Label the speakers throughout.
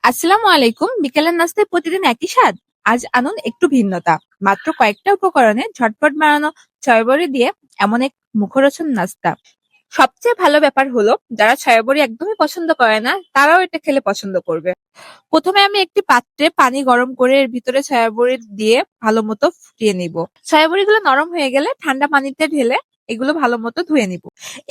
Speaker 1: আসসালামু আলাইকুম। বিকেলের নাস্তায় প্রতিদিন একই স্বাদ? আজ আনুন একটু ভিন্নতা। মাত্র কয়েকটা উপকরণে ঝটপট বানানো ছয়বড়ি দিয়ে এমন এক মুখরোচক নাস্তা। সবচেয়ে ভালো ব্যাপার হলো যারা ছয়বড়ি একদমই পছন্দ করে না তারাও এটা খেলে পছন্দ করবে। প্রথমে আমি একটি পাত্রে পানি গরম করে এর ভিতরে ছয়াবড়ি দিয়ে ভালো মতো ফুটিয়ে নিব। ছয়াবড়িগুলো নরম হয়ে গেলে ঠান্ডা পানিতে ঢেলে এগুলো ভালো মতো ধুয়ে নিব।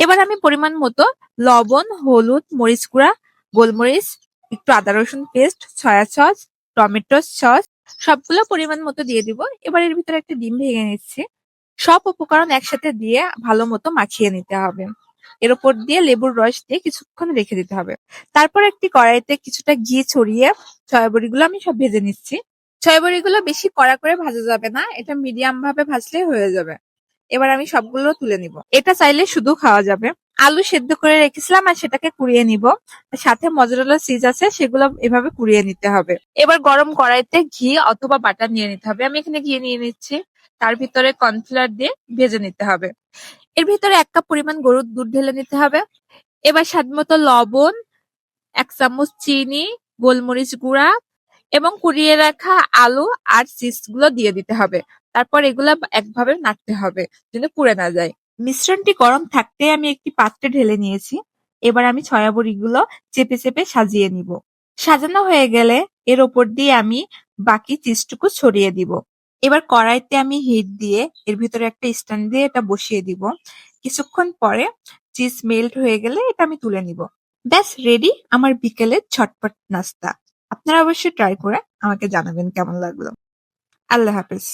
Speaker 1: এবার আমি পরিমাণ মতো লবণ, হলুদ, মরিচ গুঁড়া, গোলমরিচ, একটু আদা রসুন paste, soya sauce, tomato sauce সবগুলো পরিমাণ মতো দিয়ে দিব। এবার এর ভিতরে একটা ডিম ভেঙে নিচ্ছি। সব উপকরণ একসাথে দিয়ে ভালো মতো মাখিয়ে নিতে হবে। এর উপর দিয়ে লেবুর রস দিয়ে কিছুক্ষণ রেখে দিতে হবে। তারপর একটি কড়াইতে কিছুটা ঘি ছড়িয়ে ছয়াবড়িগুলো আমি সব ভেজে নিচ্ছি। ছয়াবড়িগুলো বেশি কড়া করে ভাজা যাবে না, এটা মিডিয়াম ভাবে ভাজলেই হয়ে যাবে। এবার আমি সবগুলো তুলে নিব। এটা চাইলে শুধু খাওয়া যাবে। আলু সেদ্ধ করে রেখেছিলাম আর সেটাকে কুড়িয়ে নিব। সাথে মজরেলা চিজ আছে, সেগুলো এভাবে কুড়িয়ে নিতে হবে। এবার গরম কড়াইতে ঘি অথবা বাটার নিয়ে নিতে হবে। আমি এখানে ঘি নিয়ে নিচ্ছি। তার ভিতরে কর্নফ্লাওয়ার দিয়ে ভেজে নিতে হবে। এর ভিতরে ১ কাপ পরিমাণ গরুর দুধ ঢেলে নিতে হবে। এবার স্বাদমতো লবণ, ১ চামচ চিনি, গোলমরিচ গুঁড়া এবং কুড়িয়ে রাখা আলু আর চিজ গুলো দিয়ে দিতে হবে। তারপর এগুলা একভাবে নাড়তে হবে যেন পুড়ে না যায়। মিশ্রণটি গরম থাকতেই আমি একটি পাত্রে ঢেলে নিয়েছি। এবার আমি ছয়াবড়িগুলো চেপে চেপে সাজিয়ে নিব। সাজানো হয়ে গেলে এর ওপর দিয়ে আমি বাকি চিজটুকু ছড়িয়ে দিব। এবার কড়াইতে আমি হিট দিয়ে এর ভিতরে একটা স্ট্যান্ড দিয়ে এটা বসিয়ে দিব। কিছুক্ষণ পরে চিজ মেল্ট হয়ে গেলে এটা আমি তুলে নিব। ব্যাস রেডি আমার বিকেলের ঝটপট নাস্তা। আপনারা অবশ্যই ট্রাই করে আমাকে জানাবেন কেমন লাগলো। আল্লাহ হাফেজ।